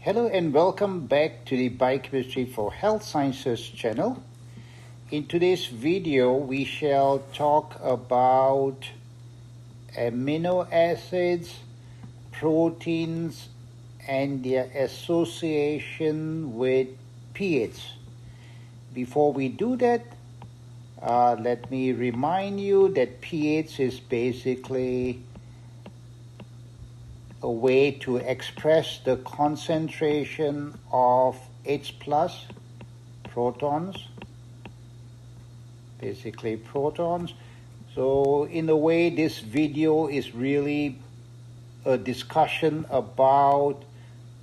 Hello and welcome back to the Biochemistry for Health Sciences channel. In today's video, we shall talk about amino acids, proteins, and their association with pH. Before we do that, let me remind you that pH is basically a way to express the concentration of H plus protons, basically protons. So in a way, this video is really a discussion about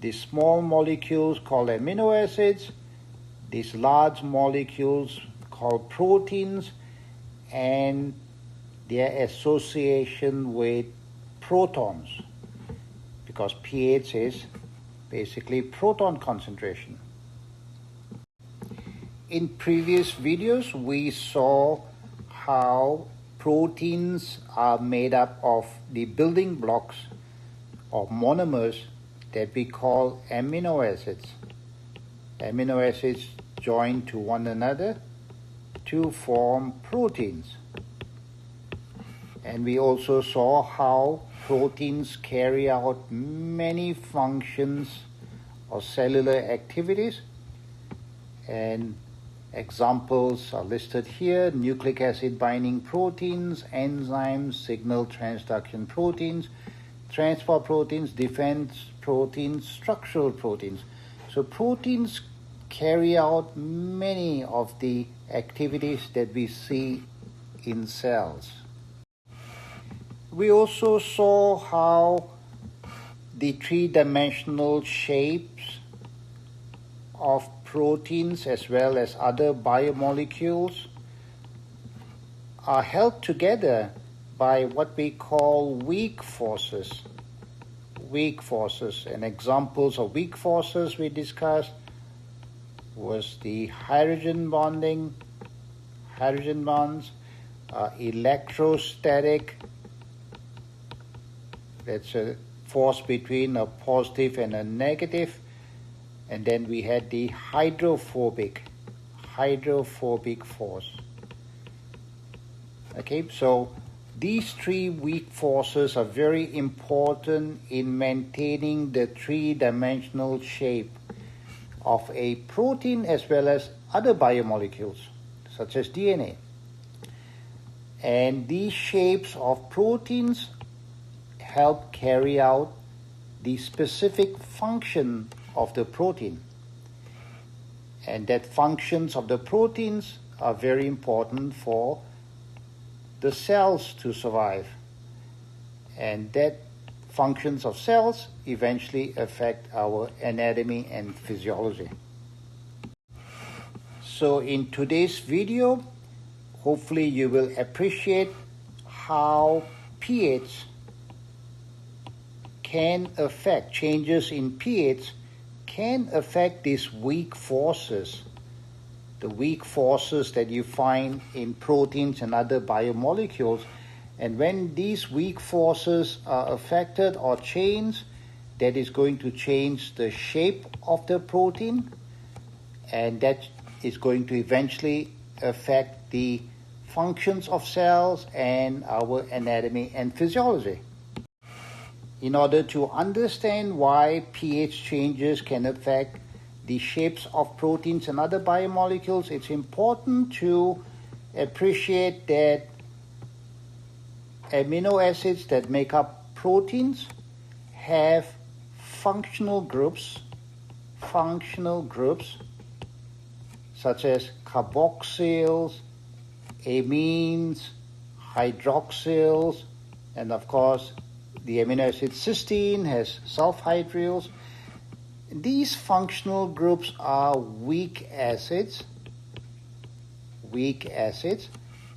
the small molecules called amino acids, these large molecules called proteins, and their association with protons, because pH is basically proton concentration. In previous videos, we saw how proteins are made up of the building blocks or monomers that we call amino acids. Amino acids join to one another to form proteins. And we also saw how proteins carry out many functions or cellular activities, and examples are listed here: nucleic acid binding proteins, enzymes, signal transduction proteins, transport proteins, defense proteins, structural proteins. So proteins carry out many of the activities that we see in cells. We also saw how the three-dimensional shapes of proteins as well as other biomolecules are held together by what we call weak forces. Weak forces, and examples of weak forces we discussed was the hydrogen bonds, electrostatic, that's a force between a positive and a negative. And then we had the hydrophobic force. Okay, so these three weak forces are very important in maintaining the three-dimensional shape of a protein as well as other biomolecules, such as DNA. And these shapes of proteins help carry out the specific function of the protein. And that functions of the proteins are very important for the cells to survive. And that functions of cells eventually affect our anatomy and physiology. So in today's video, hopefully you will appreciate how pH can affect, changes in pH can affect these weak forces, the weak forces that you find in proteins and other biomolecules. And when these weak forces are affected or changed, that is going to change the shape of the protein, and that is going to eventually affect the functions of cells and our anatomy and physiology. In order to understand why pH changes can affect the shapes of proteins and other biomolecules, it's important to appreciate that amino acids that make up proteins have functional groups such as carboxyls, amines, hydroxyls, and of course the amino acid cysteine has sulfhydryls. These functional groups are weak acids,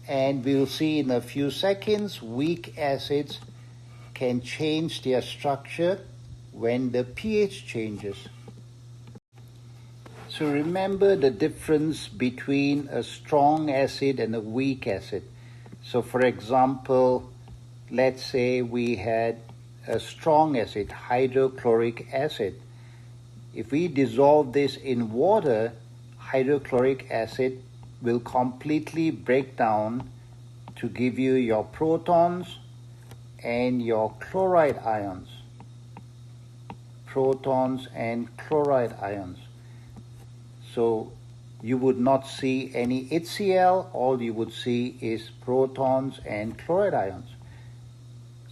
and we'll see in a few seconds weak acids can change their structure when the pH changes. So remember the difference between a strong acid and a weak acid. So for example, let's say we had a strong acid, hydrochloric acid. If we dissolve this in water, hydrochloric acid will completely break down to give you your protons and your chloride ions. Protons and chloride ions. So you would not see any HCl, all you would see is protons and chloride ions.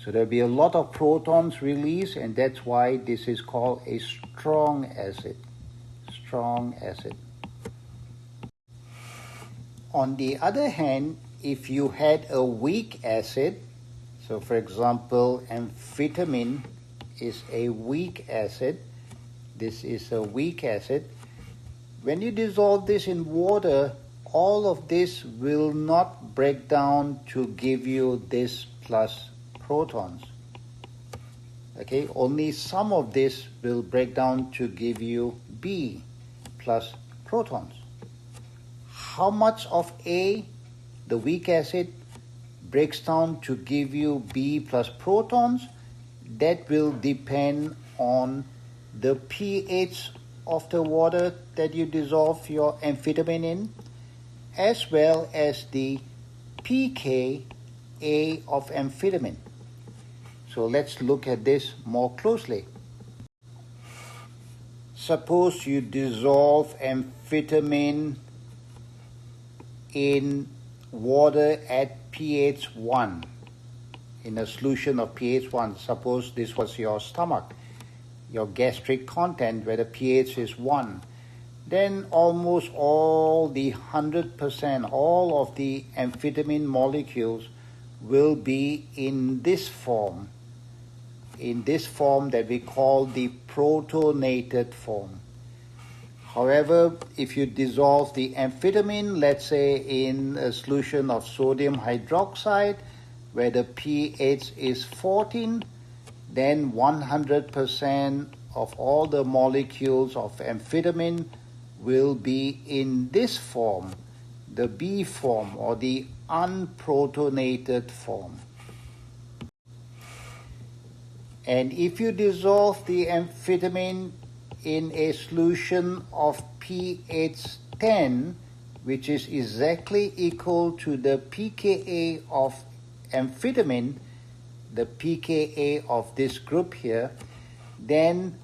So there'll be a lot of protons released, and that's why this is called a strong acid. Strong acid. On the other hand, if you had a weak acid, so for example, amphetamine is a weak acid. This is a weak acid. When you dissolve this in water, all of this will not break down to give you this plus protons. Okay, only some of this will break down to give you B plus protons. How much of A, the weak acid, breaks down to give you B plus protons? That will depend on the pH of the water that you dissolve your amphetamine in, as well as the pKa of amphetamine. So let's look at this more closely. Suppose you dissolve amphetamine in water at pH 1, in a solution of pH 1. Suppose this was your stomach, your gastric content where the pH is 1. Then almost all the 100%, all of the amphetamine molecules will be in this form that we call the protonated form. However, if you dissolve the amphetamine, let's say in a solution of sodium hydroxide where the pH is 14, then 100% of all the molecules of amphetamine will be in this form, the B form or the unprotonated form. And if you dissolve the amphetamine in a solution of pH 10, which is exactly equal to the pKa of amphetamine, the pKa of this group here, then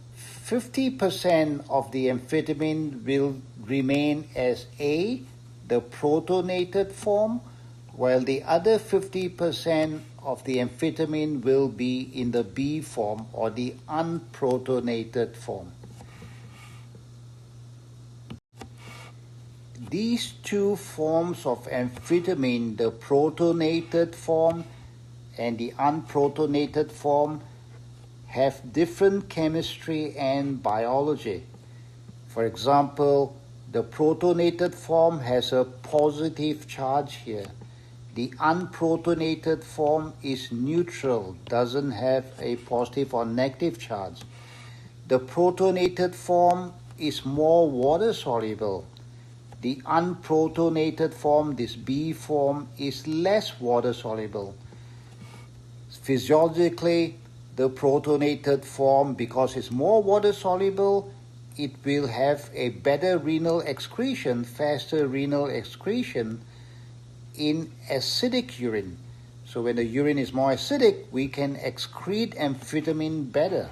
50% of the amphetamine will remain as A, the protonated form, while the other 50% of the amphetamine will be in the B form or the unprotonated form. These two forms of amphetamine, the protonated form and the unprotonated form, have different chemistry and biology. For example, the protonated form has a positive charge here. The unprotonated form is neutral, doesn't have a positive or negative charge. The protonated form is more water soluble. The unprotonated form, this B form, is less water soluble. Physiologically, the protonated form, because it's more water soluble, it will have a better renal excretion, faster renal excretion in acidic urine. So when the urine is more acidic, we can excrete amphetamine better.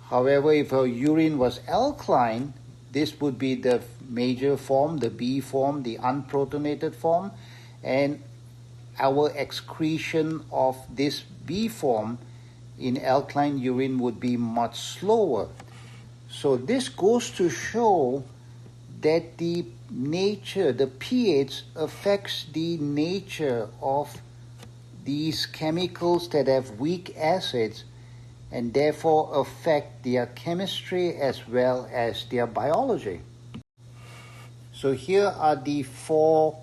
However, if our urine was alkaline, this would be the major form, the B form, the unprotonated form, and our excretion of this B form in alkaline urine would be much slower. So this goes to show that the nature, the pH affects the nature of these chemicals that have weak acids and therefore affect their chemistry as well as their biology. So here are the 4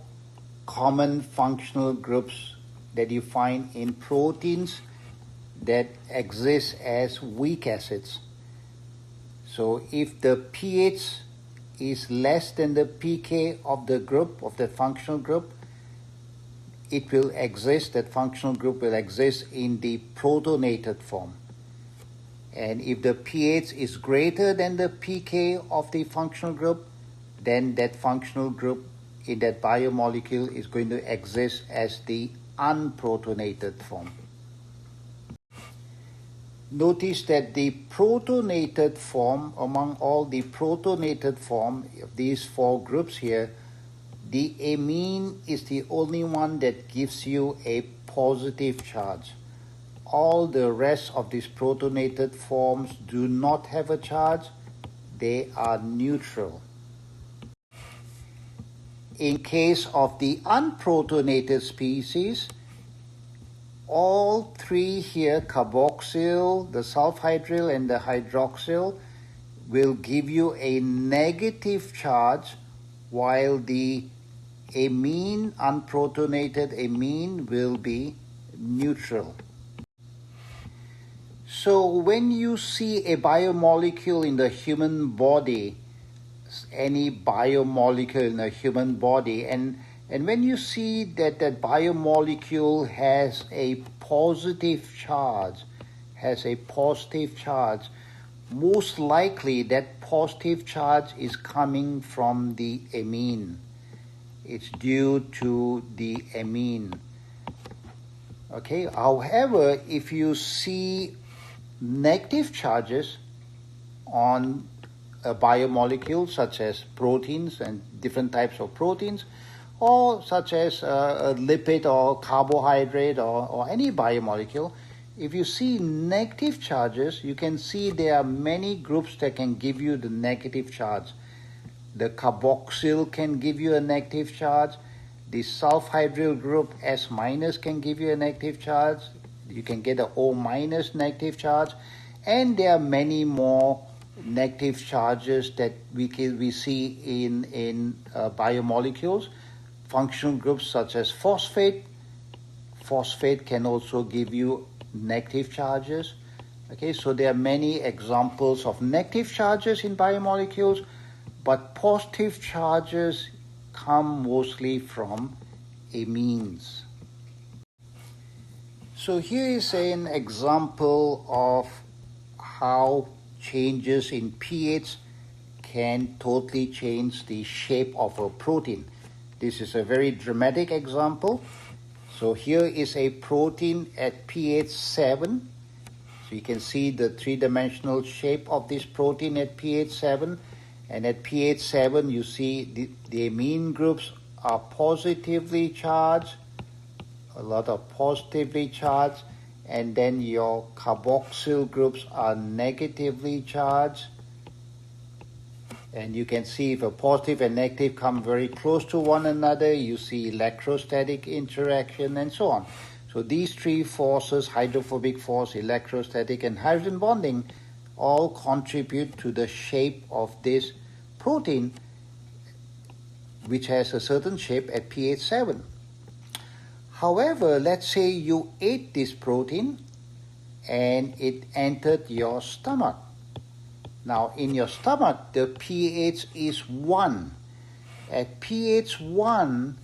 common functional groups that you find in proteins that exist as weak acids. So if the pH is less than the pK of the group, of the functional group, it will exist, that functional group will exist in the protonated form. And if the pH is greater than the pK of the functional group, then that functional group in that biomolecule is going to exist as the unprotonated form. Notice that the protonated form, among all the protonated form of these four groups here, the amine is the only one that gives you a positive charge. All the rest of these protonated forms do not have a charge. They are neutral. In case of the unprotonated species, all three here, carboxyl, the sulfhydryl, and the hydroxyl, will give you a negative charge, while the amine, unprotonated amine, will be neutral. So when you see a biomolecule in the human body, any biomolecule in a human body, and when you see that that biomolecule has a positive charge, most likely that positive charge is coming from the amine. It's due to the amine. Okay, however, if you see negative charges on a biomolecule, such as proteins and different types of proteins, or such as a lipid or carbohydrate or any biomolecule, if you see negative charges, you can see there are many groups that can give you the negative charge. The carboxyl can give you a negative charge. The sulfhydryl group S- can give you a negative charge. You can get an O- negative charge. And there are many more negative charges that we see in biomolecules. Functional groups such as phosphate. Phosphate can also give you negative charges. Okay, so there are many examples of negative charges in biomolecules, but positive charges come mostly from amines. So here is an example of how changes in pH can totally change the shape of a protein. This is a very dramatic example. So here is a protein at pH 7. So you can see the three-dimensional shape of this protein at pH 7. And at pH 7, you see the amine groups are positively charged, a lot of positively charged, and then your carboxyl groups are negatively charged. And you can see if a positive and negative come very close to one another, you see electrostatic interaction and so on. So these three forces, hydrophobic force, electrostatic, and hydrogen bonding, all contribute to the shape of this protein, which has a certain shape at pH 7. However, let's say you ate this protein and it entered your stomach. Now, in your stomach, the pH is 1. At pH 1,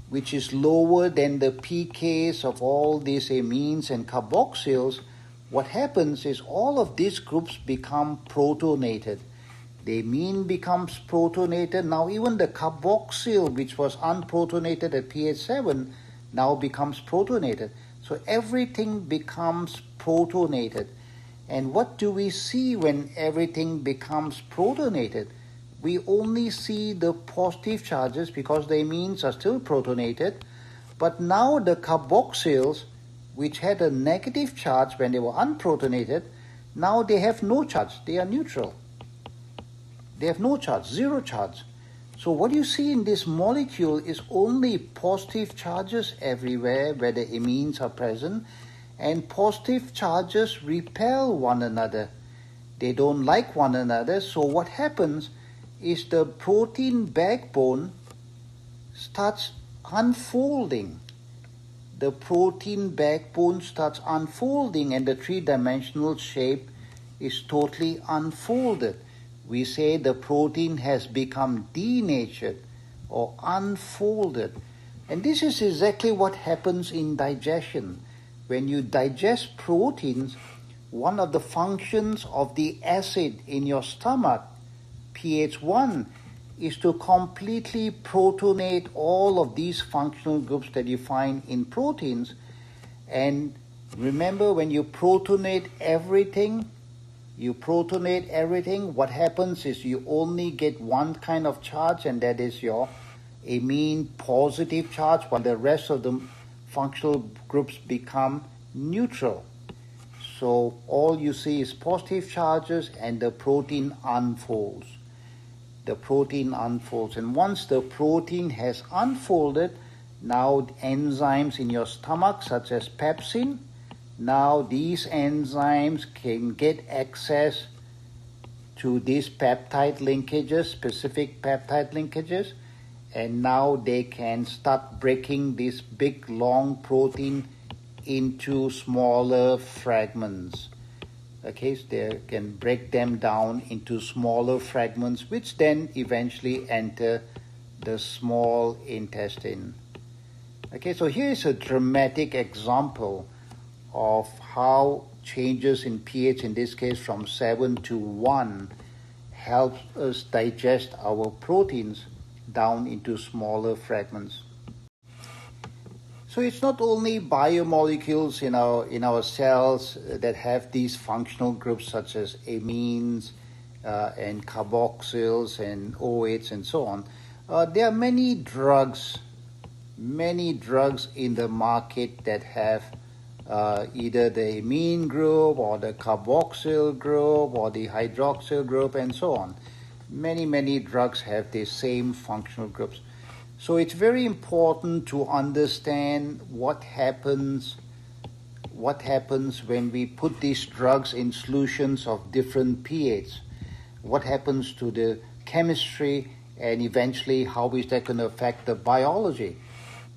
which is lower than the pKs of all these amines and carboxyls, what happens is all of these groups become protonated. The amine becomes protonated. Now even the carboxyl, which was unprotonated at pH 7, now becomes protonated. So everything becomes protonated. And what do we see when everything becomes protonated? We only see the positive charges because the amines are still protonated. But now the carboxyls, which had a negative charge when they were unprotonated, now they have no charge. They are neutral. They have no charge, zero charge. So what you see in this molecule is only positive charges everywhere where the amines are present, and positive charges repel one another. They don't like one another, so what happens is the protein backbone starts unfolding. The protein backbone starts unfolding and the three-dimensional shape is totally unfolded. We say the protein has become denatured or unfolded. And this is exactly what happens in digestion. When you digest proteins, one of the functions of the acid in your stomach, pH 1, is to completely protonate all of these functional groups that you find in proteins. And remember, when you protonate everything, what happens is you only get one kind of charge, and that is your amine positive charge, while the rest of the functional groups become neutral. So all you see is positive charges, and the protein unfolds. And once the protein has unfolded, now enzymes in your stomach, such as pepsin, now these enzymes can get access to these peptide linkages, specific peptide linkages, and now they can start breaking this big long protein into smaller fragments. Okay, so they can break them down into smaller fragments, which then eventually enter the small intestine. Okay, so here is a dramatic example of how changes in pH, in this case from 7 to 1, helps us digest our proteins down into smaller fragments. So it's not only biomolecules in our cells that have these functional groups such as amines and carboxyls and OH and so on. There are many drugs in the market that have either the amine group or the carboxyl group or the hydroxyl group and so on. Many drugs have the same functional groups. So it's very important to understand what happens when we put these drugs in solutions of different pH. What happens to the chemistry, and eventually how is that going to affect the biology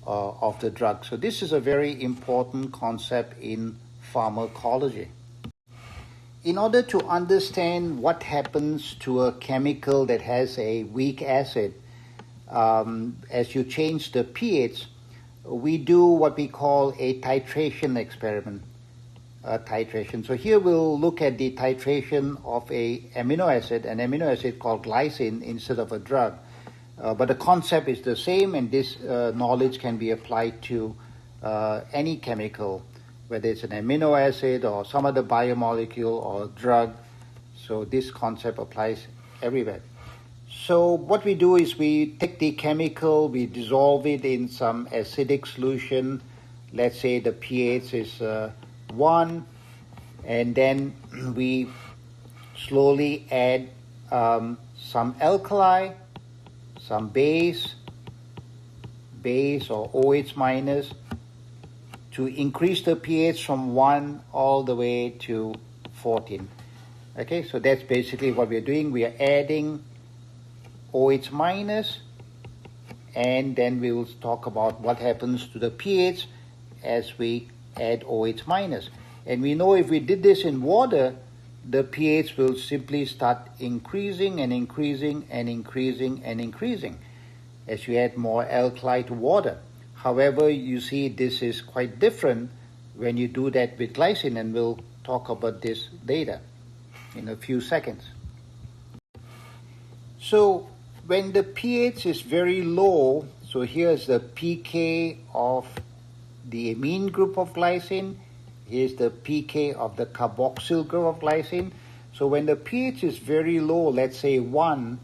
of the drug. So this is a very important concept in pharmacology. In order to understand what happens to a chemical that has a weak acid, as you change the pH, we do what we call a titration experiment. So here we'll look at the titration of an amino acid called glycine instead of a drug. But the concept is the same, and this knowledge can be applied to any chemical, whether it's an amino acid or some other biomolecule or drug. So this concept applies everywhere. So what we do is we take the chemical, we dissolve it in some acidic solution. Let's say the pH is 1, and then we slowly add some alkali, some base or OH minus, to increase the pH from 1 all the way to 14. Okay, so that's basically what we're doing. We are adding OH minus, and then we will talk about what happens to the pH as we add OH minus. And we know if we did this in water, the pH will simply start increasing and increasing and increasing and increasing as you add more alkali to water. However, you see this is quite different when you do that with glycine, and we'll talk about this later in a few seconds. So when the pH is very low, so here's the pK of the amine group of glycine, here's the pK of the carboxyl group of glycine. So when the pH is very low, let's say 1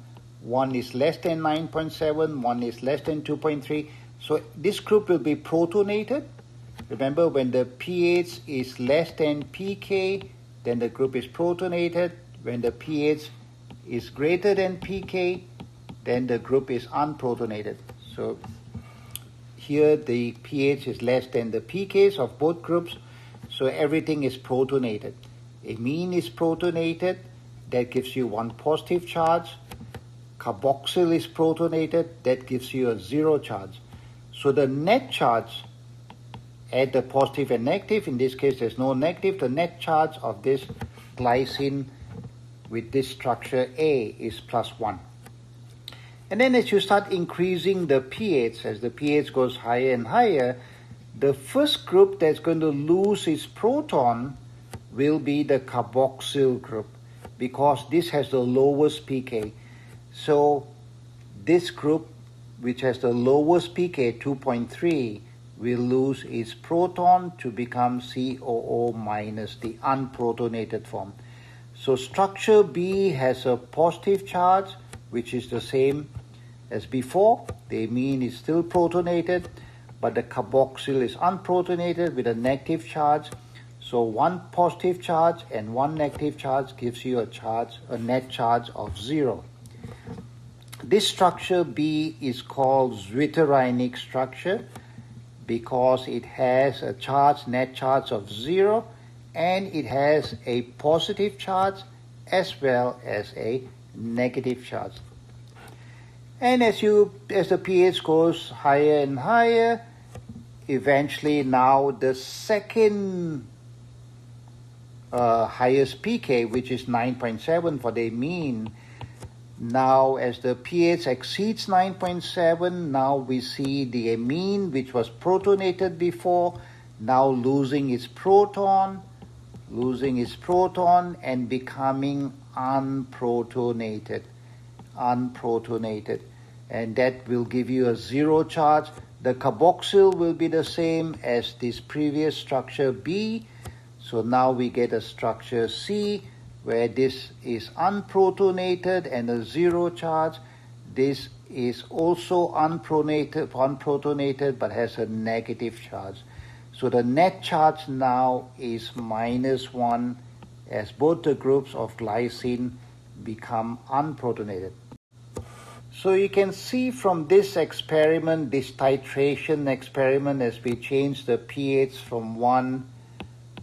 is less than 9.7, 1 is less than 2.3, so this group will be protonated. Remember, when the pH is less than pK, then the group is protonated. When the pH is greater than pK, then the group is unprotonated. So here the pH is less than the pKs of both groups, so everything is protonated. Amine is protonated, that gives you 1 positive charge. Carboxyl is protonated, that gives you a 0 charge. So the net charge, add the positive and negative, in this case there's no negative, the net charge of this glycine with this structure A is +1. And then as you start increasing the pH, as the pH goes higher and higher, the first group that's going to lose its proton will be the carboxyl group because this has the lowest pK. So this group, which has the lowest pK, 2.3, will lose its proton to become COO minus, the unprotonated form. So structure B has a positive charge, which is the same as before. The amine is still protonated, but the carboxyl is unprotonated with a negative charge. So one positive charge and one negative charge gives you a net charge of 0. This structure B is called zwitterionic structure because it has a net charge of 0, and it has a positive charge as well as a negative charge. And as the pH goes higher and higher, eventually now the second highest pK, which is 9.7 for the amine. Now as the pH exceeds 9.7, now we see the amine, which was protonated before, now losing its proton and becoming unprotonated. And that will give you a 0 charge. The carboxyl will be the same as this previous structure B. So now we get a structure C, where this is unprotonated and a 0 charge. This is also unprotonated but has a negative charge. So the net charge now is -1 as both the groups of glycine become unprotonated. So you can see from this experiment, this titration experiment, as we change the pH from 1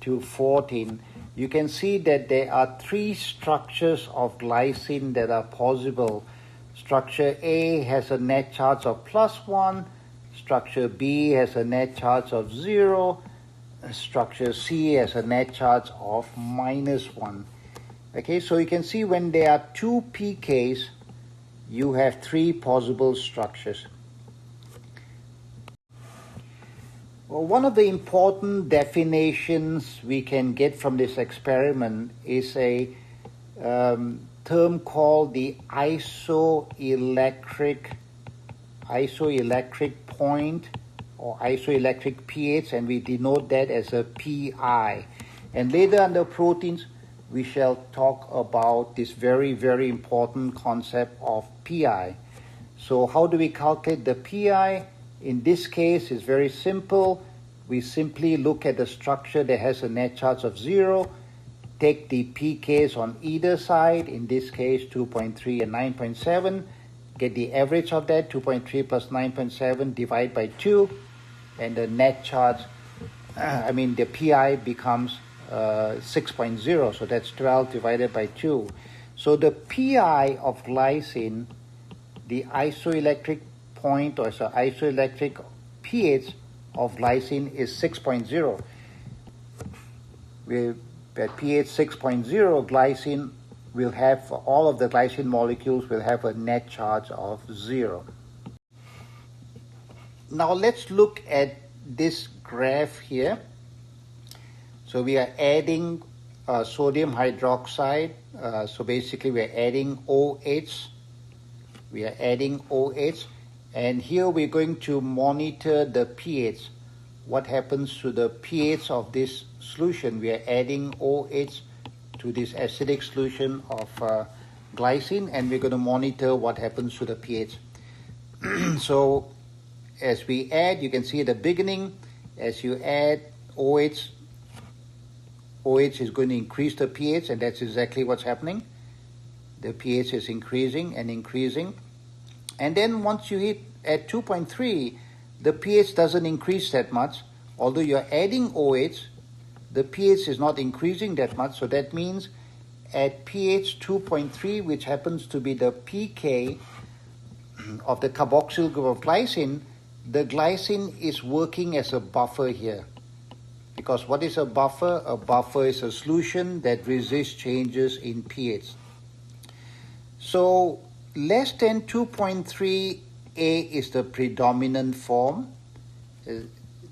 to 14, you can see that there are 3 structures of glycine that are possible. Structure A has a net charge of +1, structure B has a net charge of 0, structure C has a net charge of -1. Okay, so you can see when there are 2 pKs, you have 3 possible structures. Well, one of the important definitions we can get from this experiment is a term called the isoelectric point or isoelectric pH, and we denote that as a PI. And later under proteins, we shall talk about this very, very important concept of PI. So how do we calculate the PI? In this case, it's very simple. We simply look at the structure that has a net charge of 0, take the pKs on either side, in this case 2.3 and 9.7, get the average of that, 2.3 plus 9.7, divide by 2, and the net charge, the PI becomes 6.0, so that's 12 divided by 2. So the PI of glycine, the isoelectric point or so isoelectric pH of glycine is 6.0. At pH 6.0, glycine will have, all of the glycine molecules will have a net charge of 0. Now let's look at this graph here. So we are adding sodium hydroxide. So basically we are adding OH. And here we're going to monitor the pH. What happens to the pH of this solution? We are adding OH to this acidic solution of glycine, and we're going to monitor what happens to the pH. So as we add, you can see at the beginning, as you add OH is going to increase the pH, and that's exactly what's happening. The pH is increasing and increasing. And then once you hit at 2.3, the pH doesn't increase that much. Although you're adding OH, the pH is not increasing that much. So that means at pH 2.3, which happens to be the pK of the carboxyl group of glycine, the glycine is working as a buffer here. Because what is a buffer? A buffer is a solution that resists changes in pH. So less than 2.3, A is the predominant form.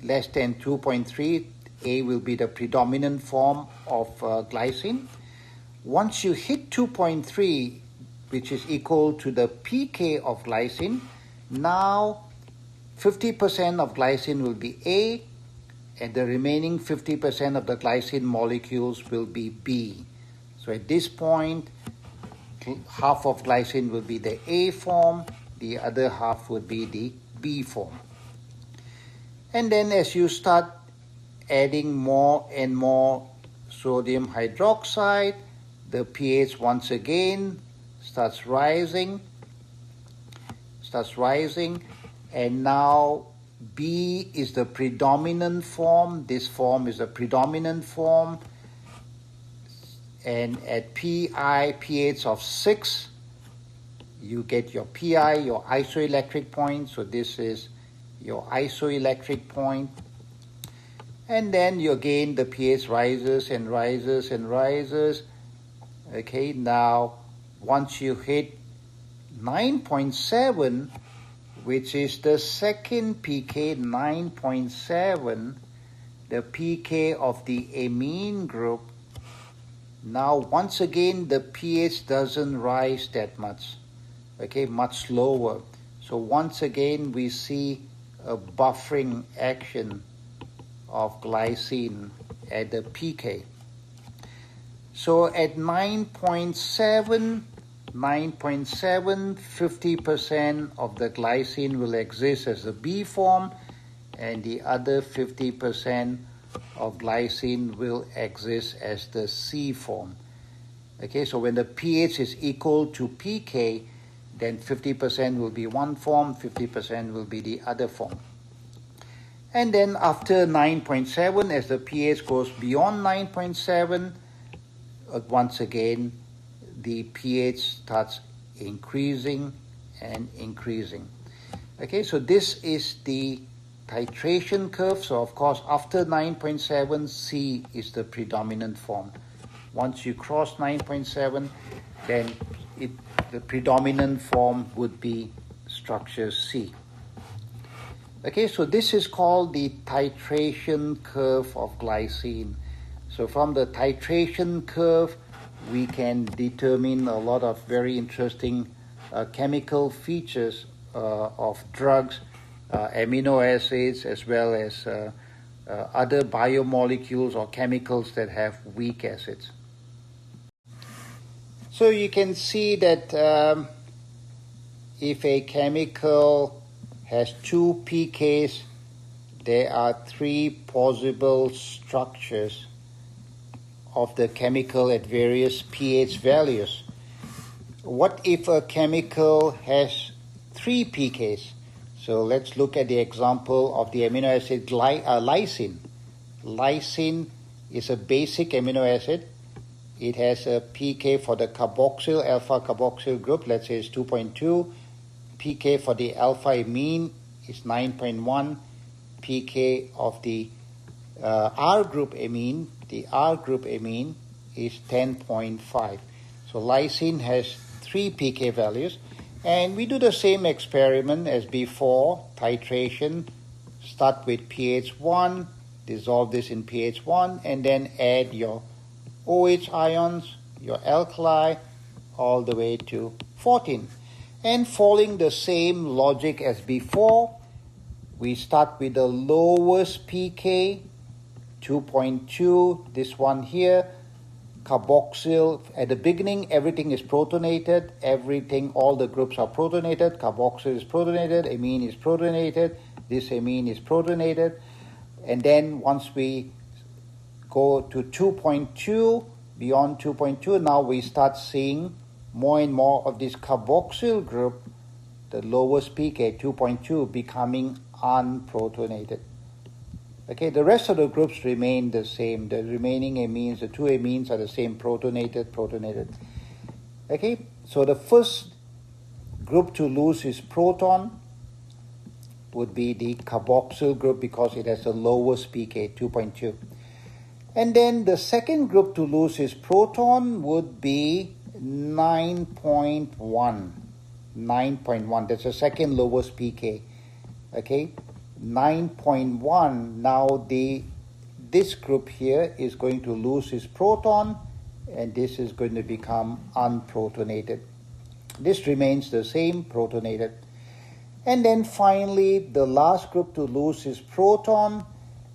Less than 2.3, A will be the predominant form of glycine. Once you hit 2.3, which is equal to the pK of glycine, now 50% of glycine will be A, and the remaining 50% of the glycine molecules will be B. So at this point, half of glycine will be the A form, the other half would be the B form. And then as you start adding more and more sodium hydroxide, the pH once again starts rising, and now B is the predominant form. This form is the predominant form, and at pH of 6, you get your PI, your isoelectric point. So this is your isoelectric point. And then you again, the pH rises and rises and rises. Okay, now once you hit 9.7, which is the second pK, 9.7, the pK of the amine group, now once again the pH doesn't rise that much, okay, much slower. So once again we see a buffering action of glycine at the pK. So at 9.7, 50% of the glycine will exist as a B form, and the other 50% of glycine will exist as the C form. Okay, so when the pH is equal to pK, then 50% will be one form, 50% will be the other form. And then after 9.7, as the pH goes beyond 9.7, once again, the pH starts increasing and increasing. Okay, so this is the titration curve. So of course, after 9.7, C is the predominant form. Once you cross 9.7, then the predominant form would be structure C. Okay, so this is called the titration curve of glycine. So from the titration curve, we can determine a lot of very interesting chemical features of drugs, amino acids, as well as other biomolecules or chemicals that have weak acids. So you can see that if a chemical has two pKs, there are three possible structures of the chemical at various pH values. What if a chemical has three pKs? So let's look at the example of the amino acid lysine. Lysine is a basic amino acid. It has a pK for the carboxyl, alpha carboxyl group, let's say it's 2.2. pK for the alpha amine is 9.1. pK of the R group amine, the R group amine is 10.5. So lysine has three pK values, and we do the same experiment as before, titration. Start with pH 1, dissolve this in pH 1, and then add your OH ions, your alkali, all the way to 14. And following the same logic as before, we start with the lowest pK, 2.2, this one here, carboxyl. At the beginning, everything is protonated. All the groups are protonated. Carboxyl is protonated, amine is protonated, this amine is protonated. And then once we go to 2.2, beyond 2.2, now we start seeing more and more of this carboxyl group, the lowest pK, 2.2, becoming unprotonated. Okay, the rest of the groups remain the same. The remaining amines, the two amines are the same, protonated. Okay, so the first group to lose its proton would be the carboxyl group because it has the lowest pK, 2.2. And then the second group to lose its proton would be 9.1. 9.1, that's the second lowest pK. Okay, 9.1, now the this group here is going to lose its proton, and this is going to become unprotonated. This remains the same, protonated. And then finally, the last group to lose its proton,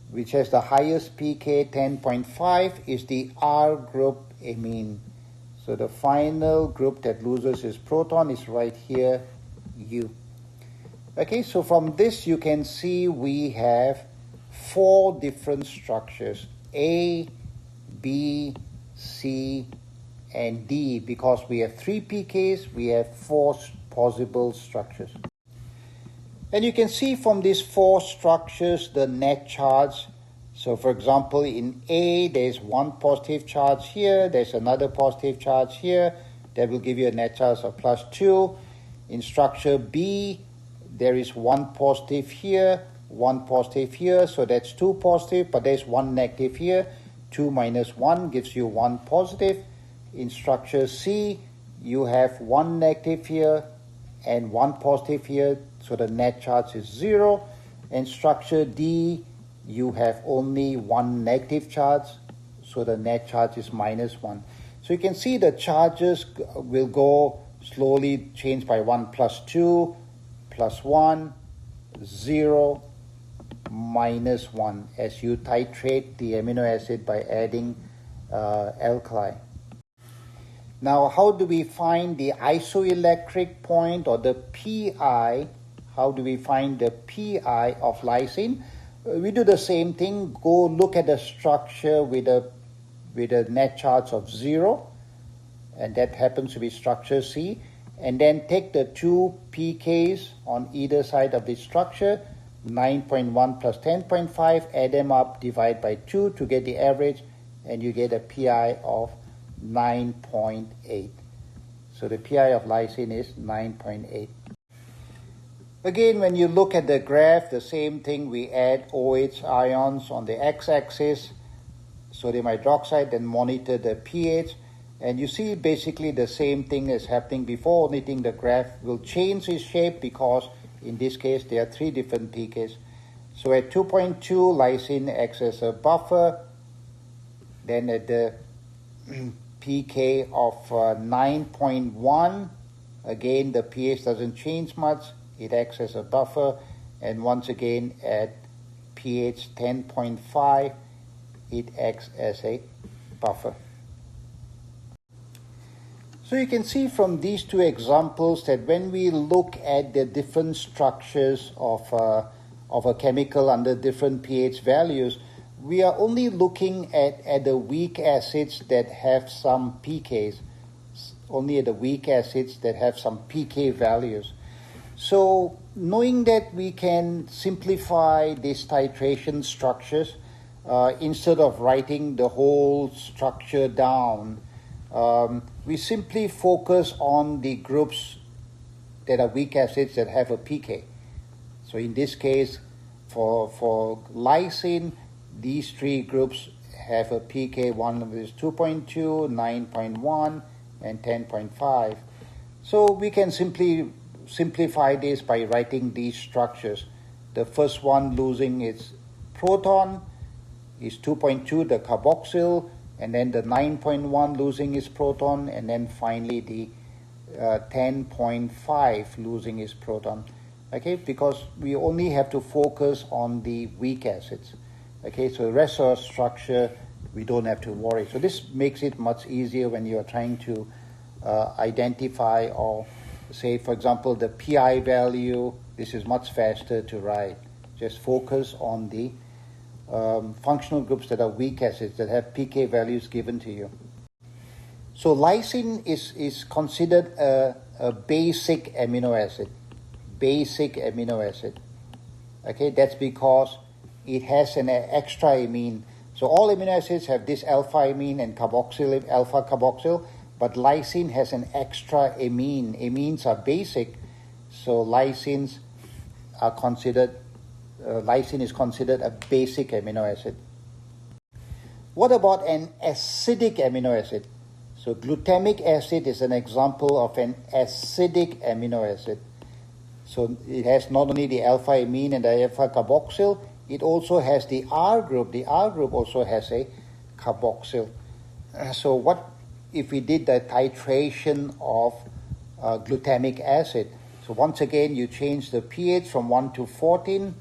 which has the highest pK, 10.5, is the R group amine. So the final group that loses its proton is right here, U. Okay, so from this you can see we have 4 different structures, A, B, C, and D. Because we have 3 pKs, we have 4 possible structures. And you can see from these 4 structures the net charge. So for example, in A, there's 1 positive charge here, there's another positive charge here, that will give you a net charge of +2. In structure B, there is 1 positive here, 1 positive here, so that's 2 positive, but there's 1 negative here. 2 minus 1 gives you 1 positive. In structure C, you have 1 negative here and 1 positive here, so the net charge is 0. In structure D, you have only 1 negative charge, so the net charge is -1. So you can see the charges will go slowly change by 1 +2, +1, 0, -1 as you titrate the amino acid by adding alkali. Now, how do we find the isoelectric point or the pi? How do we find the pi of lysine? We do the same thing. Go look at the structure with a net charge of 0, and that happens to be structure C. And then take the 2 pKs on either side of the structure, 9.1 plus 10.5, add them up, divide by 2 to get the average, and you get a pi of 9.8. So the pi of lysine is 9.8. Again, when you look at the graph, the same thing, we add OH ions on the x-axis, sodium hydroxide, then monitor the pH. And you see basically the same thing is happening before, only thing the graph will change its shape because in this case there are 3 different pKs. So at 2.2, lysine acts as a buffer. Then at the pK of 9.1, again the pH doesn't change much, it acts as a buffer. And once again at pH 10.5, it acts as a buffer. So you can see from these 2 examples that when we look at the different structures of a chemical under different pH values, we are only looking at the weak acids that have some pKs, only at the weak acids that have some pK values. So knowing that we can simplify these titration structures, instead of writing the whole structure down, we simply focus on the groups that are weak acids that have a pK. So in this case, for lysine, these 3 groups have a pK. One is 2.2, 9.1, and 10.5. So we can simply simplify this by writing these structures. The first one losing its proton is 2.2, the carboxyl, and then the 9.1 losing its proton, and then finally the 10.5 losing its proton. Okay, because we only have to focus on the weak acids. Okay, so the rest of our structure, we don't have to worry. So this makes it much easier when you are trying to identify or say, for example, the pi value. This is much faster to write. Just focus on the functional groups that are weak acids that have pK values given to you. So lysine is considered a basic amino acid. Basic amino acid. Okay, that's because it has an extra amine. So all amino acids have this alpha amine and carboxyl, alpha carboxyl, but lysine has an extra amine. Amines are basic, so lysine is considered a basic amino acid. What about an acidic amino acid? So glutamic acid is an example of an acidic amino acid. So it has not only the alpha amine and the alpha carboxyl, it also has the R group. The R group also has a carboxyl. So what if we did the titration of glutamic acid? So once again, you change the pH from 1 to 14,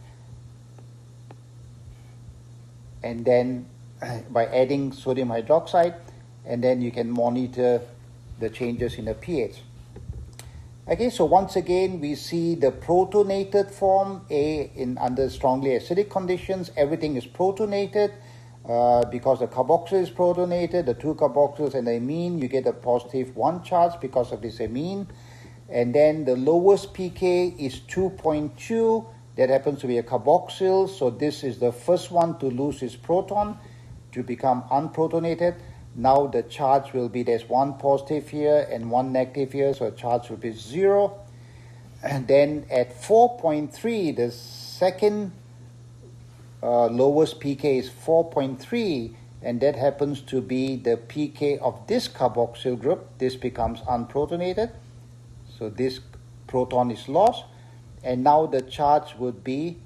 and then by adding sodium hydroxide, and then you can monitor the changes in the pH. Okay, so once again, we see the protonated form, under strongly acidic conditions, everything is protonated. Because the carboxyl is protonated, the two carboxyls and the amine, you get a positive 1 charge because of this amine. And then the lowest pK is 2.2. That happens to be a carboxyl. So this is the first one to lose its proton to become unprotonated. Now the charge will be, there's 1 positive here and 1 negative here, so the charge will be 0. And then at 4.3, the second lowest pK is 4.3, and that happens to be the pK of this carboxyl group. This becomes unprotonated, so this proton is lost. And now the charge would be,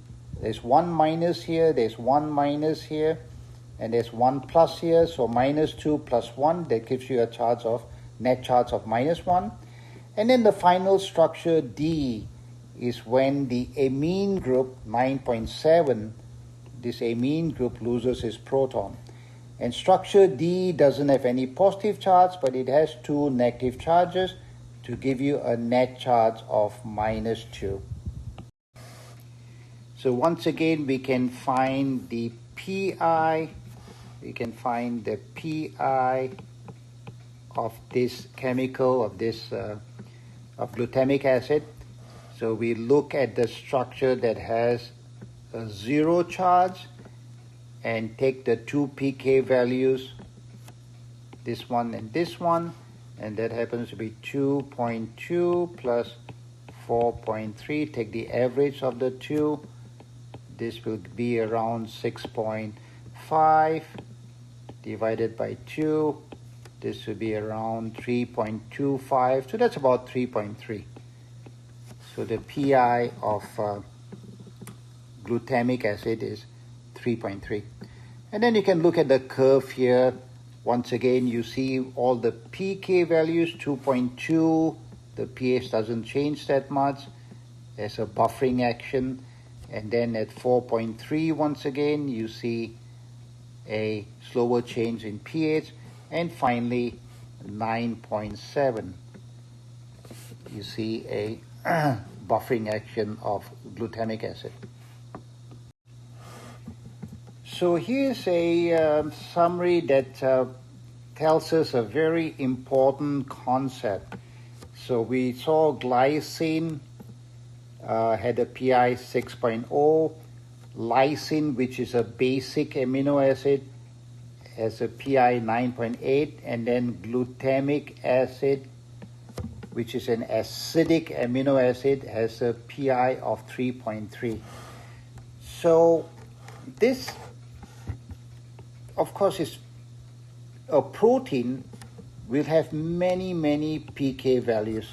there's 1 minus here, there's 1 minus here, and there's 1 plus here, so minus 2 plus 1, that gives you a charge of, net charge of minus 1. And then the final structure D is when the amine group 9.7, this amine group loses its proton. And structure D doesn't have any positive charge, but it has 2 negative charges to give you a net charge of minus 2. So once again, we can find the pi, of this chemical, of glutamic acid. So we look at the structure that has a 0 charge and take the 2 pK values, this one and this one, and that happens to be 2.2 plus 4.3. Take the average of the two. This will be around 6.5 divided by 2. This will be around 3.25. So that's about 3.3. So the pi of glutamic acid is 3.3. And then you can look at the curve here. Once again, you see all the pK values, 2.2. The pH doesn't change that much. There's a buffering action. And then at 4.3, once again, you see a slower change in pH. And finally, 9.7, you see a buffering action of glutamic acid. So here's a summary that tells us a very important concept. So we saw glycine had a pi 6.0. Lysine, which is a basic amino acid, has a pi 9.8. And then glutamic acid, which is an acidic amino acid, has a pi of 3.3. So this, of course, is a protein will have many, many pK values.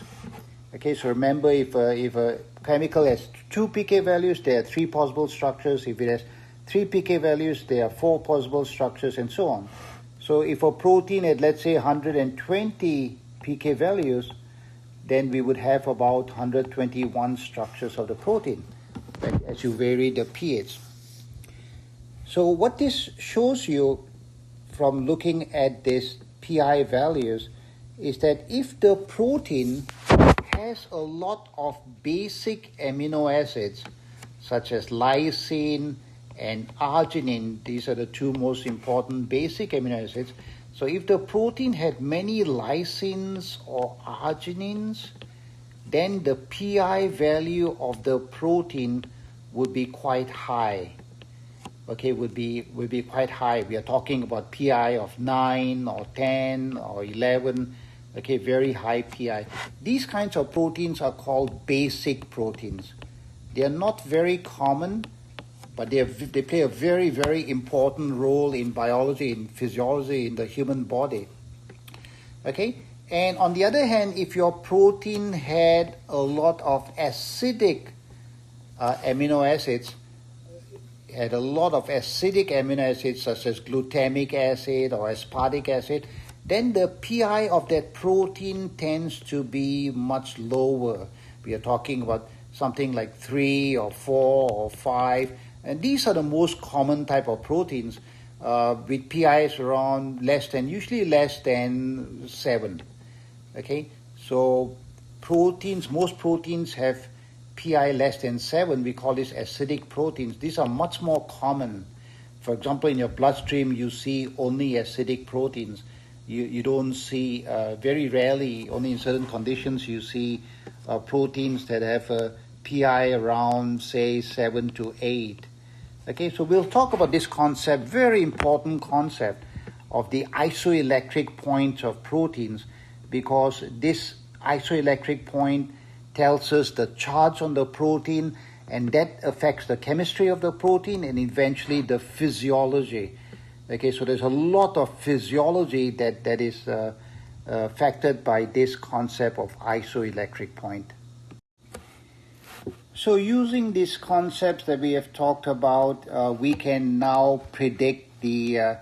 Okay, so remember, if a chemical has 2 pK values, there are 3 possible structures. If it has 3 pK values, there are 4 possible structures, and so on. So if a protein had, let's say, 120 pK values, then we would have about 121 structures of the protein, right, as you vary the pH. So what this shows you from looking at these pi values is that if the protein has a lot of basic amino acids, such as lysine and arginine, these are the 2 most important basic amino acids. So if the protein had many lysines or arginines, then the pi value of the protein would be quite high. Okay, would be quite high. We are talking about pi of 9 or 10 or 11. Okay, very high pi. These kinds of proteins are called basic proteins. They are not very common, but they play a very, very important role in biology, in physiology, in the human body. Okay, and on the other hand, if your protein had a lot of acidic amino acids, had a lot of acidic amino acids such as glutamic acid or aspartic acid, then the pi of that protein tends to be much lower. We are talking about something like 3 or 4 or 5, and these are the most common type of proteins with PIs around usually less than 7. Okay, so most proteins have PI less than 7. We call this acidic proteins. These are much more common. For example, in your bloodstream, you see only acidic proteins. You don't see, very rarely, only in certain conditions, you see proteins that have a PI around, say, 7 to 8. Okay, so we'll talk about this concept, very important concept, of the isoelectric point of proteins, because this isoelectric point tells us the charge on the protein, and that affects the chemistry of the protein and eventually the physiology. Okay, so there's a lot of physiology that is affected by this concept of isoelectric point. So using these concepts that we have talked about, we can now predict the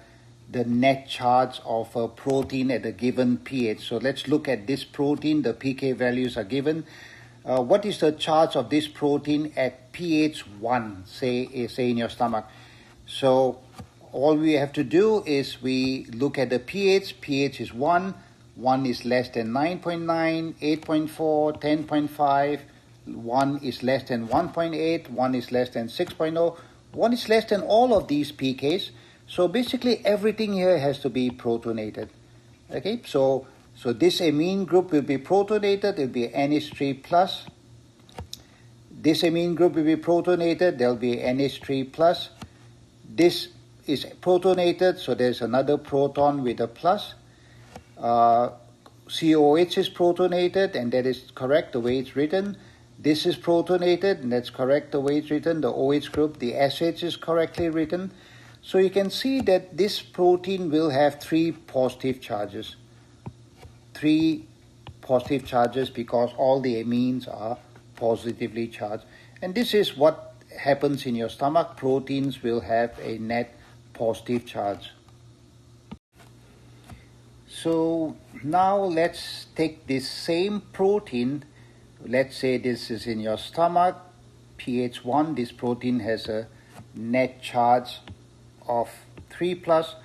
net charge of a protein at a given pH. So let's look at this protein. The pK values are given. What is the charge of this protein at pH 1, say in your stomach? So all we have to do is we look at the pH. pH is 1. 1 is less than 9.9, 8.4, 10.5. 1 is less than 1.8. 1 is less than 6.0. 1 is less than all of these pKs. So basically everything here has to be protonated. Okay, so this amine group will be protonated. It will be NH3 plus. This amine group will be protonated. There will be NH3 plus. This is protonated, so there's another proton with a plus. COH is protonated, and that is correct the way it's written. This is protonated, and that's correct the way it's written. The OH group, the SH is correctly written. So you can see that this protein will have 3 positive charges. 3 positive charges because all the amines are positively charged. And this is what happens in your stomach. Proteins will have a net positive charge. So now let's take this same protein. Let's say this is in your stomach, pH 1. This protein has a net charge of 3 plus.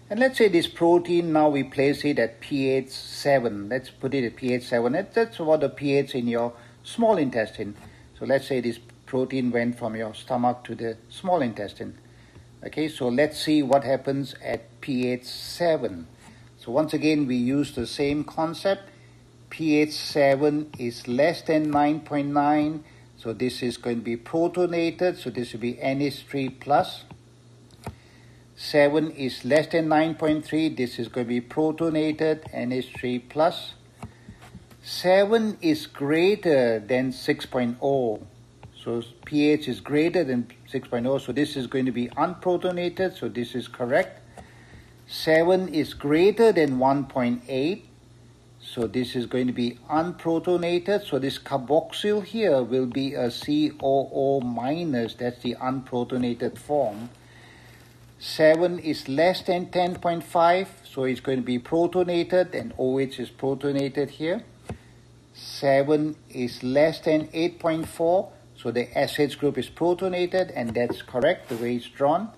And let's say this protein, now we place it at pH 7. Let's put it at pH 7. That's about the pH in your small intestine. So let's say this protein went from your stomach to the small intestine. Okay, so let's see what happens at pH 7. So once again, we use the same concept. pH 7 is less than 9.9. So this is going to be protonated. So this will be NH3 plus. 7 is less than 9.3. This is going to be protonated, NH3 plus. 7 is greater than 6.0. So pH is greater than 6.0. So this is going to be unprotonated. So this is correct. 7 is greater than 1.8. So this is going to be unprotonated. So this carboxyl here will be a COO minus. That's the unprotonated form. 7 is less than 10.5. So it's going to be protonated, and OH is protonated here. 7 is less than 8.4. So the SH group is protonated, and that's correct the way it's drawn.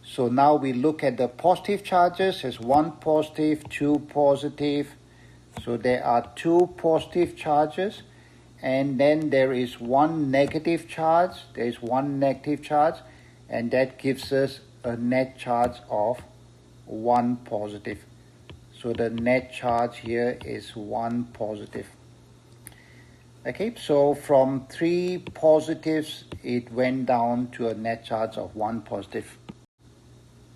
So now we look at the positive charges as 1 positive, 2 positive. So there are 2 positive charges, and then there is 1 negative charge. There is 1 negative charge, and that gives us a net charge of 1 positive. So the net charge here is 1 positive. Okay, so from 3 positives, it went down to a net charge of 1 positive.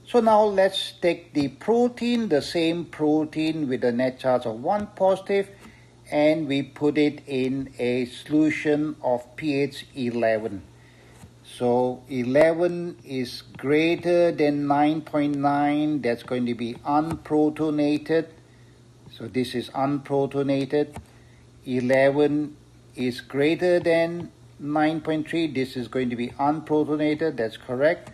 So now let's take the protein, the same protein with a net charge of 1 positive, and we put it in a solution of pH 11. So 11 is greater than 9.9. That's going to be unprotonated. So this is unprotonated. 11 is greater than 9.3. This is going to be unprotonated. That's correct.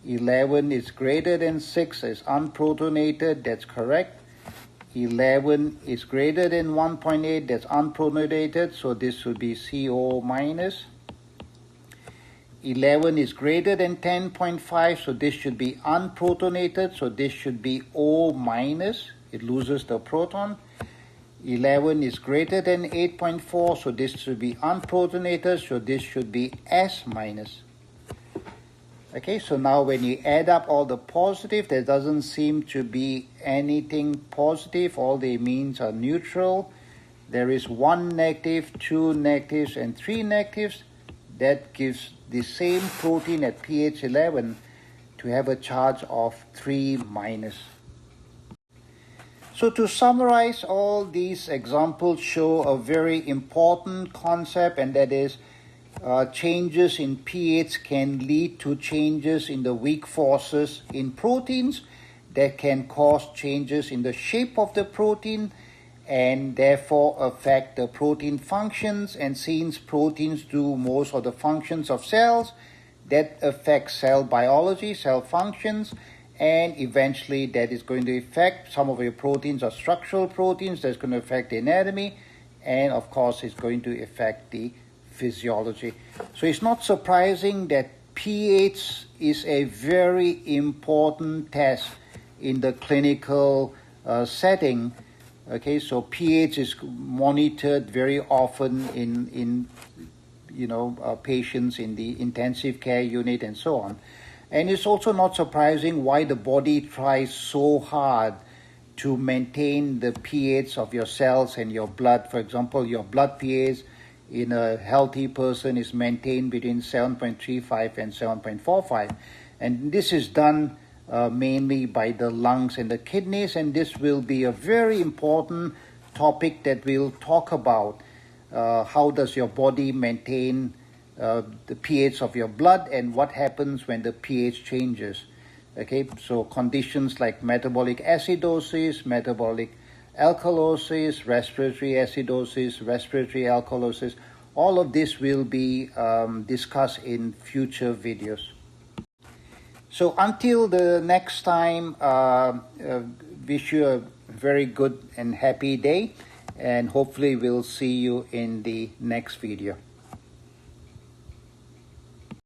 11 is greater than 6 is unprotonated, that's correct. 11 is greater than 1.8, that's unprotonated, so this would be CO minus. 11 is greater than 10.5, so this should be unprotonated, so this should be O minus, it loses the proton. 11 is greater than 8.4, so this should be unprotonated, so this should be S minus. Okay, so now when you add up all the positive, there doesn't seem to be anything positive. All the amines are neutral. There is 1 negative, 2 negatives, and 3 negatives. That gives the same protein at pH 11 to have a charge of 3 minus. So to summarize, all these examples show a very important concept, and that is changes in pH can lead to changes in the weak forces in proteins that can cause changes in the shape of the protein and therefore affect the protein functions. And since proteins do most of the functions of cells, that affects cell biology, cell functions, and eventually that is going to affect some of your proteins are structural proteins, that's going to affect the anatomy, and of course it's going to affect the physiology. So it's not surprising that pH is a very important test in the clinical setting. Okay, so pH is monitored very often in patients in the intensive care unit and so on. And it's also not surprising why the body tries so hard to maintain the pH of your cells and your blood. For example, your blood pH in a healthy person is maintained between 7.35 and 7.45. And this is done mainly by the lungs and the kidneys, and this will be a very important topic that we'll talk about. How does your body maintain the pH of your blood, and what happens when the pH changes? Okay, so conditions like metabolic acidosis, metabolic alkalosis, respiratory acidosis, respiratory alkalosis, all of this will be discussed in future videos. So until the next time, wish you a very good and happy day, and hopefully we'll see you in the next video.